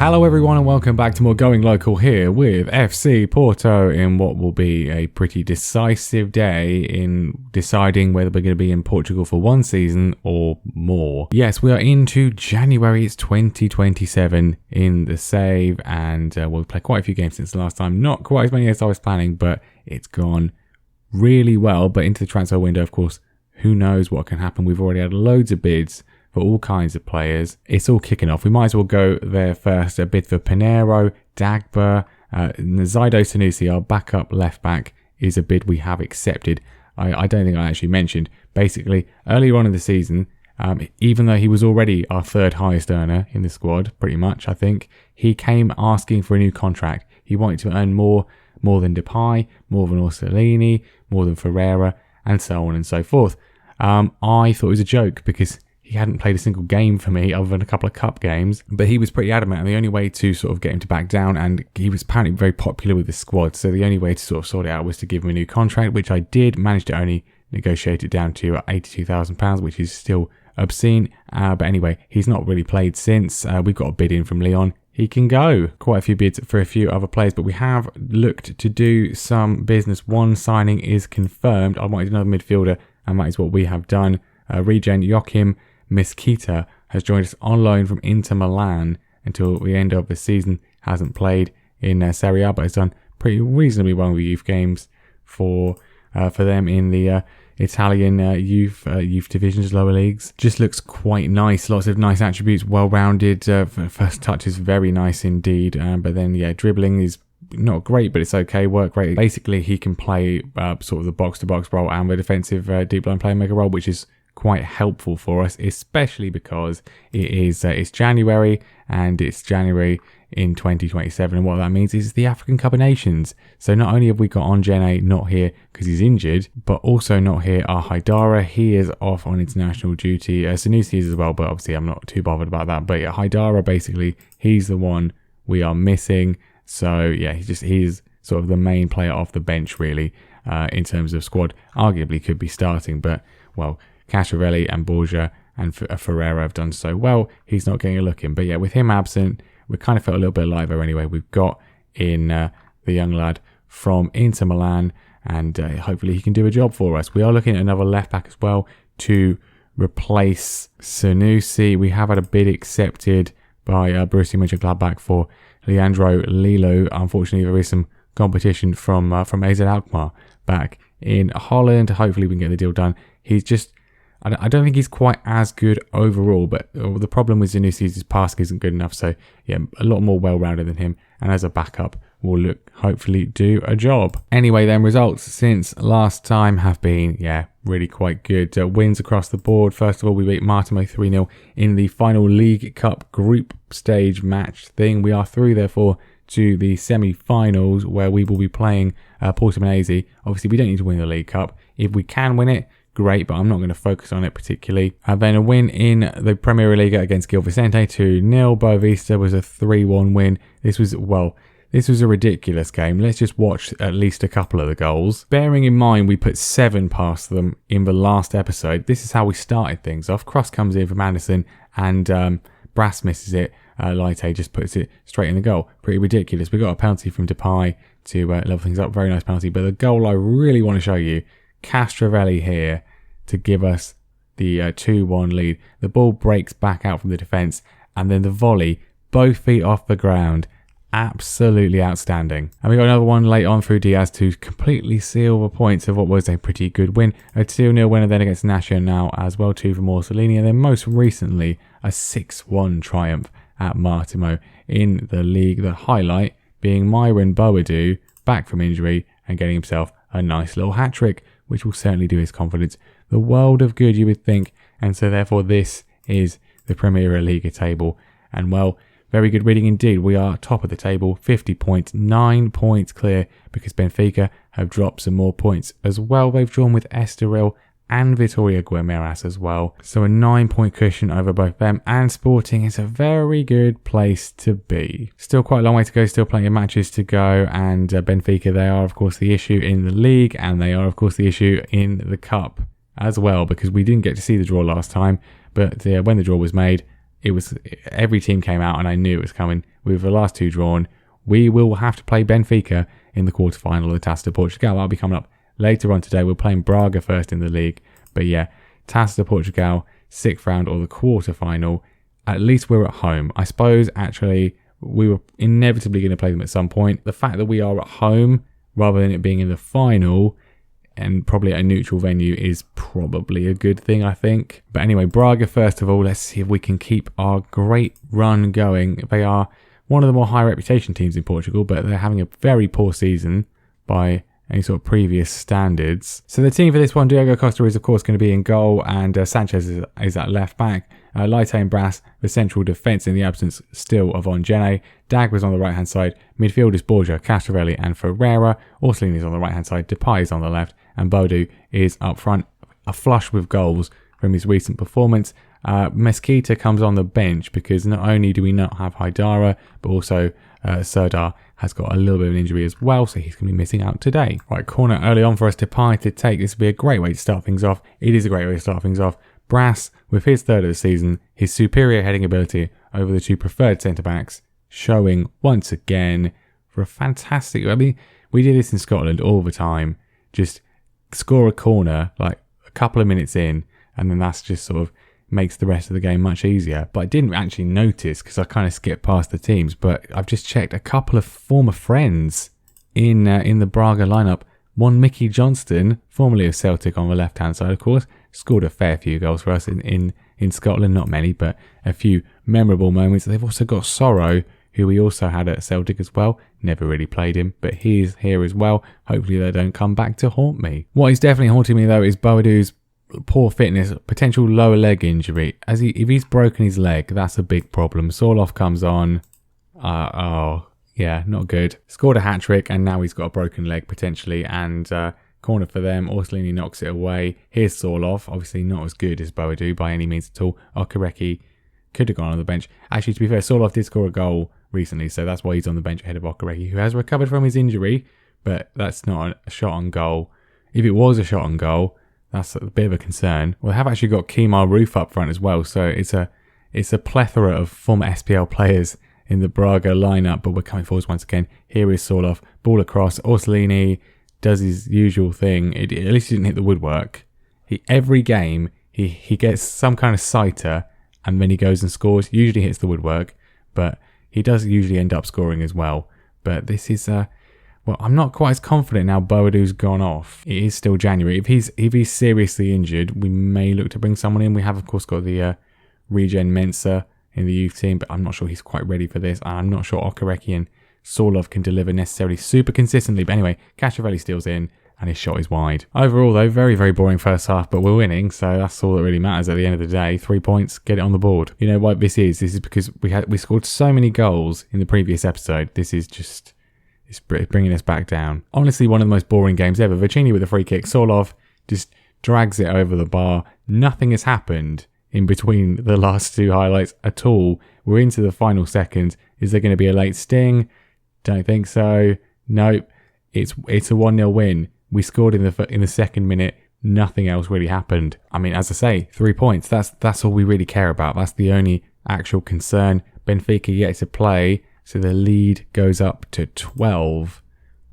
Hello everyone and welcome back to more Going Local here with FC Porto in what will be a pretty decisive day in deciding whether we're going to be in Portugal for one season or more. Yes, we are into January, it's 2027 in the save and we'll play quite a few games since the last time. Not quite as many as I was planning, but it's gone really well. But into the transfer window, of course, who knows what can happen. We've already had loads of bids for all kinds of players. It's all kicking off. We might as well go there first. A bid for Pinheiro, Dagba, Zaido Sanusi, our backup left back, is a bid we have accepted. I don't think I actually mentioned. Basically, earlier on in the season, even though he was already our third highest earner in the squad, pretty much, I think, he came asking for a new contract. He wanted to earn more than Depay, more than Orsolini, more than Ferreira, and so on and so forth. I thought it was a joke because he hadn't played a single game for me other than a couple of cup games, but he was pretty adamant, and the only way to sort of get him to back down, and he was apparently very popular with the squad, so the only way to sort of sort it out was to give him a new contract, which I did manage to only negotiate it down to £82,000, which is still obscene, but anyway, he's not really played since. We've got a bid in from Lyon. He can go. Quite a few bids for a few other players, but we have looked to do some business. One signing is confirmed. I wanted another midfielder, and that is what we have done. Regen Joachim Mesquita has joined us on loan from Inter Milan until the end of the season. Hasn't played in Serie A, but has done pretty reasonably well with youth games for them in the Italian youth divisions, lower leagues. Just looks quite nice. Lots of nice attributes, well-rounded. First touch is very nice indeed. But then, dribbling is not great, but it's okay. Work rate. Basically, he can play sort of the box-to-box role and the defensive deep line playmaker role, which is quite helpful for us, especially because it's January and it's January in 2027, and what that means is the African Cup of Nations. So not only have we got Onjene not here because he's injured, but also not here are Haidara. He is off on international duty. Sanusi is as well, but obviously I'm not too bothered about that. But Haidara, basically, he's the one we are missing. So he's sort of the main player off the bench really in terms of squad. Arguably could be starting, but well, Castrovelli and Borgia and Ferreira have done so well. He's not getting a look in. But with him absent, we kind of felt a little bit lighter anyway. We've got in the young lad from Inter Milan, and hopefully he can do a job for us. We are looking at another left back as well to replace Sanusi. We have had a bid accepted by Borussia Mönchengladbach for Leandro Lilo. Unfortunately, there is some competition from AZ Alkmaar back in Holland. Hopefully we can get the deal done. I don't think he's quite as good overall, but the problem with Sanusi is his passing isn't good enough. So, a lot more well-rounded than him. And as a backup, will hopefully do a job. Anyway, then, results since last time have been, really quite good. Wins across the board. First of all, we beat Martimo 3-0 in the final League Cup group stage match thing. We are through, therefore, to the semi-finals where we will be playing Portimonense. Obviously, we don't need to win the League Cup. If we can win it, great, but I'm not going to focus on it particularly. And then a win in the Premier League against Gil Vicente 2-0. Boavista was a 3-1 win. This was a ridiculous game. Let's just watch at least a couple of the goals. Bearing in mind we put 7 past them in the last episode, this is how we started things off. Cross comes in from Anderson and Brass misses it. Leite just puts it straight in the goal. Pretty ridiculous. We got a penalty from Depay to level things up. Very nice penalty. But the goal I really want to show you, Castrovelli here to give us the 2-1 lead. The ball breaks back out from the defence, and then the volley, both feet off the ground. Absolutely outstanding. And we got another one late on through Diaz to completely seal the points of what was a pretty good win. A 2-0 winner then against Nacional as well, 2 from Orsolini, and then most recently a 6-1 triumph at Martimo in the league. The highlight being Myron Boadu back from injury and getting himself a nice little hat-trick, which will certainly do his confidence the world of good, you would think. And so therefore this is the Premier League table. And well, very good reading indeed. We are top of the table, 50 points, 9 points clear, because Benfica have dropped some more points as well. They've drawn with Estoril and Vitória Guimarães as well. So a 9-point cushion over both them and Sporting is a very good place to be. Still quite a long way to go, still plenty of matches to go, and Benfica, they are of course the issue in the league, and they are of course the issue in the cup as well, because we didn't get to see the draw last time, but when the draw was made, every team came out and I knew it was coming. With the last 2 drawn, we will have to play Benfica in the quarterfinal of the Taça de Portugal. That'll be coming up later on today. We're playing Braga first in the league. But yeah, Taça de Portugal, 6th round or the quarterfinal. At least we're at home. I suppose actually we were inevitably going to play them at some point. The fact that we are at home rather than it being in the final and probably at a neutral venue is probably a good thing, I think. But anyway, Braga first of all, let's see if we can keep our great run going. They are one of the more high reputation teams in Portugal, but they're having a very poor season by any sort of previous standards. So the team for this one, Diogo Costa is of course going to be in goal, and Sanchez is at left back. Leite and Brass, the central defence in the absence still of Ongene. Dag was on the right hand side. Midfield is Borja, Castrovelli and Ferreira. Orsolini is on the right hand side. Depay is on the left, and Boadu is up front, a flush with goals from his recent performance. Mesquita comes on the bench because not only do we not have Haidara, but also Serdar has got a little bit of an injury as well, so he's going to be missing out today. Right, corner early on for us, Depay to take. This would be a great way to start things off. It is a great way to start things off. Brass, with his 3rd of the season, his superior heading ability over the 2 preferred centre-backs, showing once again for a fantastic... I mean, we did this in Scotland all the time. Just score a corner like a couple of minutes in, and then that's just sort of makes the rest of the game much easier. But I didn't actually notice because I kind of skipped past the teams. But I've just checked a couple of former friends in the Braga lineup. One, Mickey Johnston, formerly of Celtic on the left-hand side, of course, scored a fair few goals for us in Scotland. Not many, but a few memorable moments. They've also got Sorrow, who we also had at Celtic as well. Never really played him, but he's here as well. Hopefully they don't come back to haunt me. What is definitely haunting me, though, is Boadu's poor fitness, potential lower leg injury. If he's broken his leg, that's a big problem. Sorloth comes on. Yeah, not good. Scored a hat-trick, and now he's got a broken leg, potentially, and corner for them. Orsolini knocks it away. Here's Sorloth, obviously not as good as Boadu by any means at all. Okereke could have gone on the bench. Actually, to be fair, Sorloth did score a goal recently, so that's why he's on the bench ahead of Okereke, who has recovered from his injury, but that's not a shot on goal. If it was a shot on goal, that's a bit of a concern. Well, they have actually got Kemar Roof up front as well, so it's a plethora of former SPL players in the Braga lineup, but we're coming forwards once again. Here is Sorloth, ball across. Orsolini does his usual thing. At least he didn't hit the woodwork. Every game he gets some kind of sighter, and then he goes and scores. Usually hits the woodwork, but he does usually end up scoring as well. But this is well, I'm not quite as confident now Boadu's gone off. It is still January. If he's seriously injured, we may look to bring someone in. We have, of course, got the Regen Mensah in the youth team, but I'm not sure he's quite ready for this. And I'm not sure Okereke and Sorloth can deliver necessarily super consistently. But anyway, Castrovelli steals in, and his shot is wide. Overall, though, very, very boring first half, but we're winning, so that's all that really matters at the end of the day. 3 points, get it on the board. You know what this is? This is because we scored so many goals in the previous episode. This is just... it's bringing us back down. Honestly, one of the most boring games ever. Vicini with a free kick. Sorloth just drags it over the bar. Nothing has happened in between the last 2 highlights at all. We're into the final seconds. Is there going to be a late sting? Don't think so. Nope. It's a 1-0 win. We scored in the second minute. Nothing else really happened. I mean, as I say, 3 points. That's all we really care about. That's the only actual concern. Benfica yet to play. So the lead goes up to 12,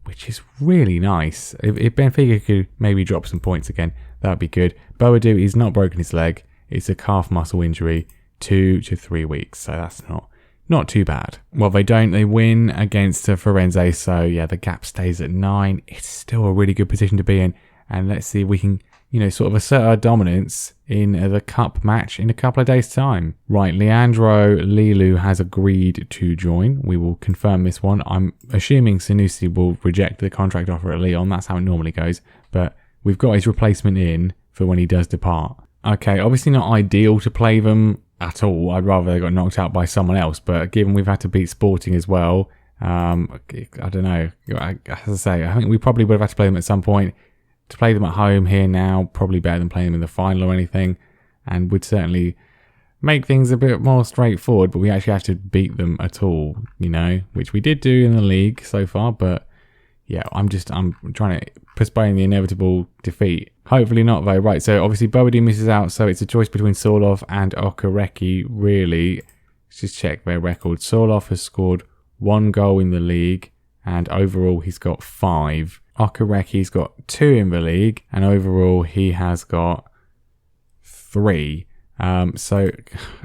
which is really nice. If Benfica could maybe drop some points again, that'd be good. Boadu, he's not broken his leg. It's a calf muscle injury, 2 to 3 weeks. So that's not too bad. Well, they don't. They win against Firenze. So yeah, the gap stays at 9. It's still a really good position to be in. And let's see if we can, sort of assert our dominance in the cup match in a couple of days' time. Right, Leandro Lilu has agreed to join. We will confirm this one. I'm assuming Sanusi will reject the contract offer at Lyon. That's how it normally goes. But we've got his replacement in for when he does depart. Okay, obviously not ideal to play them at all. I'd rather they got knocked out by someone else. But given we've had to beat Sporting as well, I don't know. As I say, I think we probably would have had to play them at some point. To play them at home here now, probably better than playing them in the final or anything, and would certainly make things a bit more straightforward, but we actually have to beat them at all, which we did do in the league so far, but yeah, I'm trying to postpone the inevitable defeat. Hopefully not, though. Right, so obviously Boadu misses out, so it's a choice between Sorloth and Okereke, really. Let's just check their record. Sorloth has scored 1 goal in the league, and overall he's got 5. Okereke's got 2 in the league, and overall he has got 3. So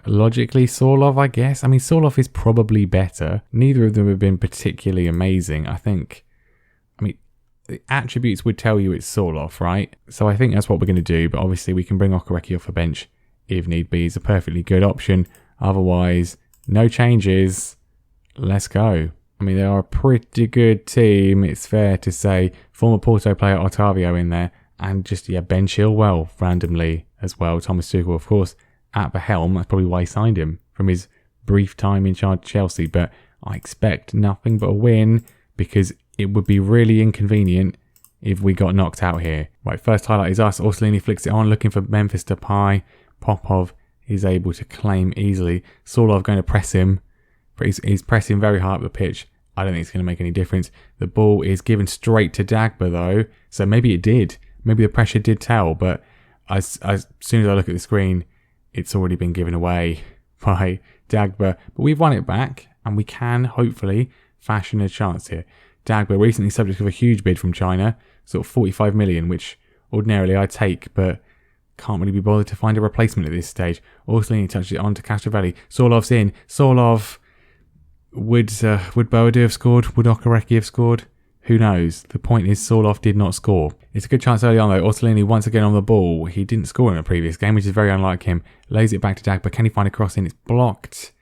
logically Sorloth, I guess. I mean, Sorloth is probably better. Neither of them have been particularly amazing. I mean, the attributes would tell you it's Sorloth, right? So I think that's what we're going to do. But obviously we can bring Okereke off the bench if need be. It's a perfectly good option. Otherwise, no changes. Let's go. I mean, they are a pretty good team, it's fair to say. Former Porto player Otavio in there. And just, yeah, Ben Chilwell randomly as well. Thomas Tuchel, of course, at the helm. That's probably why he signed him from his brief time in charge of Chelsea. But I expect nothing but a win because it would be really inconvenient if we got knocked out here. Right, first highlight is us. Orsolini flicks it on, looking for Memphis Depay. Popov is able to claim easily. Sorloth going to press him, but he's pressing very hard up the pitch. I don't think it's going to make any difference. The ball is given straight to Dagba though, so maybe it did. Maybe the pressure did tell, but as soon as I look at the screen, it's already been given away by Dagba. But we've won it back, and we can hopefully fashion a chance here. Dagba recently subject of a huge bid from China, sort of 45 million, which ordinarily I'd take, but can't really be bothered to find a replacement at this stage. Orsolini touches it on to Castrovelli. Sorloth's in. Sorloth. Would Boadu have scored? Would Okereke have scored? Who knows? The point is Sorloth did not score. It's a good chance early on though. Orsolini once again on the ball. He didn't score in a previous game, which is very unlike him. Lays it back to Dagba. Can he find a cross in? It's blocked.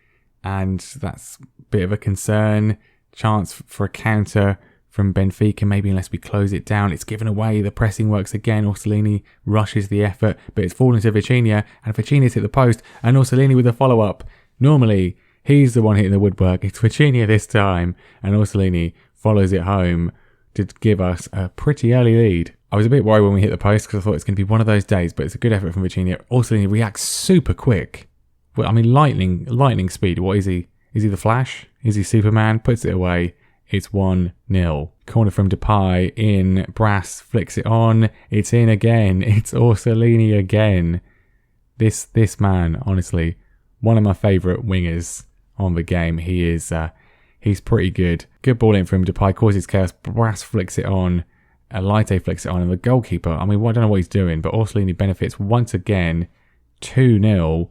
And that's a bit of a concern. Chance for a counter from Benfica, maybe, unless we close it down. It's given away. The pressing works again. Orsolini rushes the effort, but it's fallen to Vitinha, and Vitinha's hit the post, and Orsolini with a follow-up. Normally, he's the one hitting the woodwork. It's Vitinha this time, and Orsolini follows it home to give us a pretty early lead. I was a bit worried when we hit the post because I thought it's going to be one of those days, but it's a good effort from Vitinha. Orsolini reacts super quick. Well, I mean, lightning speed. What is he? Is he the Flash? Is he Superman? Puts it away. It's 1-0. Corner from Depay in. Brass flicks it on. It's in again. It's Orsolini again. This man, honestly, one of my favourite wingers on the game. He is, he's pretty good. Good ball in from Depay, causes chaos. Brass flicks it on. Laite flicks it on. And the goalkeeper, I mean, I don't know what he's doing, but Orsolini benefits once again. 2-0.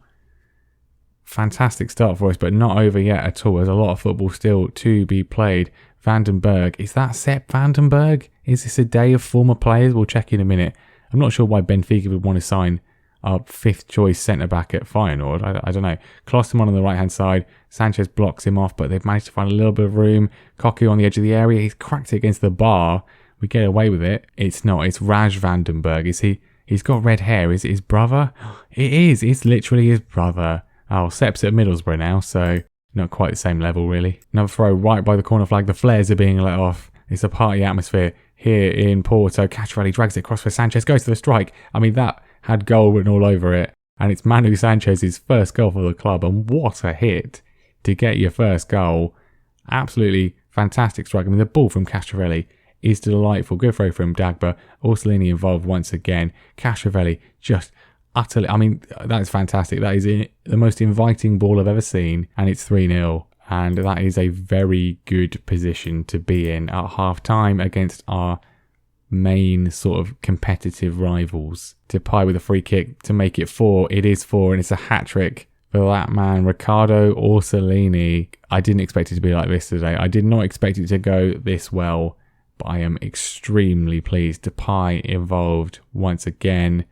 Fantastic start for us, but not over yet at all. There's a lot of football still to be played. Vandenberg. Is that Sepp Vandenberg? Is this a day of former players? We'll check in a minute. I'm not sure why Benfica would want to sign our 5th choice centre-back at Feyenoord. I don't know. Klosterman on the right-hand side. Sanchez blocks him off, but they've managed to find a little bit of room. Koku on the edge of the area. He's cracked it against the bar. We get away with it. It's not. It's Raj Vandenberg. Is he? He's got red hair. Is it his brother? It is. It's literally his brother. Oh, Sepp's at Middlesbrough now, so not quite the same level, really. Another throw right by the corner flag. The flares are being let off. It's a party atmosphere here in Porto. Castrovelli drags it across for Sanchez. Goes to the strike. I mean, that had goal written all over it. And it's Manu Sanchez's first goal for the club. And what a hit to get your first goal. Absolutely fantastic strike. I mean, the ball from Castrovelli is delightful. Good throw from Dagba. Orsolini involved once again. Castrovelli just utterly, I mean, that's fantastic. That is the most inviting ball I've ever seen, and it's 3-0. And that is a very good position to be in at half-time against our main sort of competitive rivals. Depay with a free kick to make it 4. It is 4, and it's a hat-trick for that man, Riccardo Orsolini. I didn't expect it to be like this today. I did not expect it to go this well, but I am extremely pleased. Depay involved once again.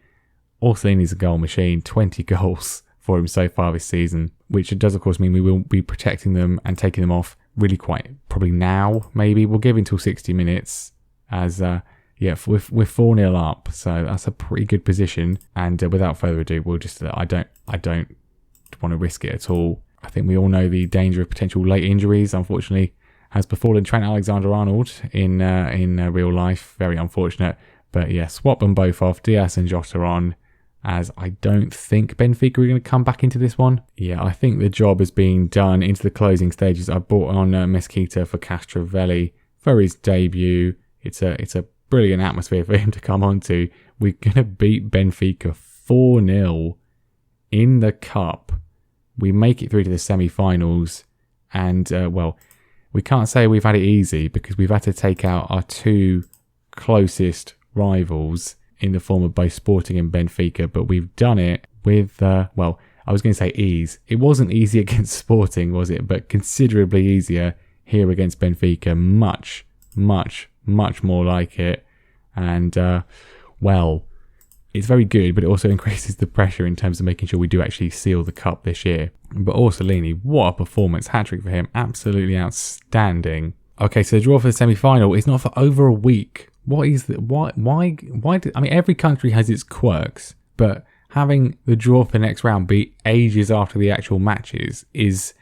Orsolini's a goal machine, 20 goals for him so far this season, which does of course mean we will be protecting them and taking them off really quite probably now, maybe. We'll give until 60 minutes as, we're 4-0 up, so that's a pretty good position. And without further ado, we'll just, I don't want to risk it at all. I think we all know the danger of potential late injuries, unfortunately, has befallen Trent Alexander-Arnold in real life. Very unfortunate. But yeah, swap them both off. Diaz and Jota on, as I don't think Benfica are going to come back into this one. Yeah, I think the job has been done into the closing stages. I brought on Mesquita for Castrovelli for his debut. it's a brilliant atmosphere for him to come on to. We're going to beat Benfica 4-0 in the cup. We make it through to the semi-finals, and we can't say we've had it easy because we've had to take out our two closest rivals in the form of both Sporting and Benfica, but we've done it with, I was going to say ease. It wasn't easy against Sporting, was it? But considerably easier here against Benfica. Much, much, much more like it. And, it's very good, but it also increases the pressure in terms of making sure we do actually seal the cup this year. But Orsolini, what a performance. Hat-trick for him. Absolutely outstanding. Okay, so the draw for the semi-final is not for over a week. What is the, why, every country has its quirks, but having the draw for the next round be ages after the actual matches is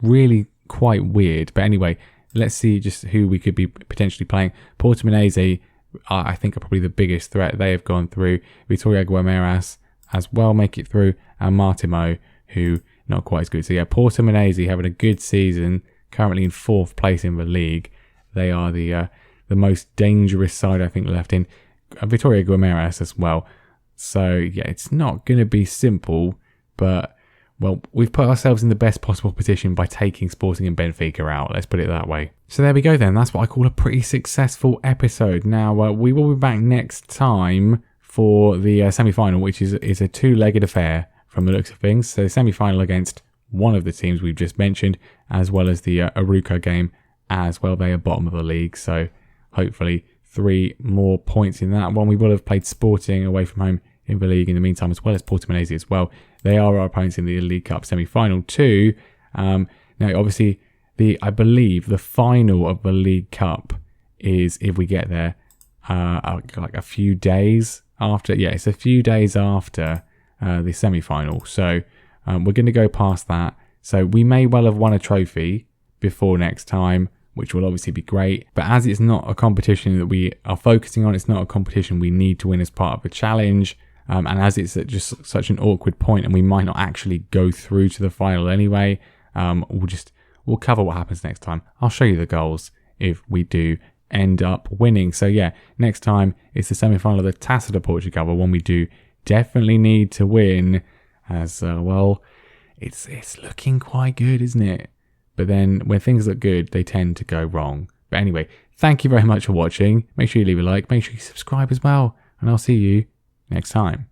really quite weird. But anyway, let's see just who we could be potentially playing. Portimonense, I think, are probably the biggest threat. They have gone through. Vitória Guimarães as well make it through, and Martimo, who not quite as good. So yeah, Portimonense having a good season, currently in 4th place in the league. They are the most dangerous side I think left in. Vitória Guimarães as well. So yeah, it's not going to be simple, but we've put ourselves in the best possible position by taking Sporting and Benfica out. Let's put it that way. So there we go then. That's what I call a pretty successful episode. Now, we will be back next time for the semi-final, which is a 2-legged affair from the looks of things. So semi-final against one of the teams we've just mentioned, as well as the Arouca game as well. They are bottom of the league, so hopefully 3 more points in that one. We will have played Sporting away from home in the league in the meantime, as well as Portimonense as well. They are our opponents in the League Cup semi-final too. Now, obviously, I believe the final of the League Cup is, if we get there, like a few days after. Yeah, it's a few days after the semi-final. So we're going to go past that. So we may well have won a trophy before next time, which will obviously be great. But as it's not a competition that we are focusing on, it's not a competition we need to win as part of the challenge. And as it's at just such an awkward point and we might not actually go through to the final anyway, we'll cover what happens next time. I'll show you the goals if we do end up winning. So yeah, next time it's the semi-final of the Taça de Portugal, but one we do definitely need to win, as it's looking quite good, isn't it? But then when things look good, they tend to go wrong. But anyway, thank you very much for watching. Make sure you leave a like, make sure you subscribe as well, and I'll see you next time.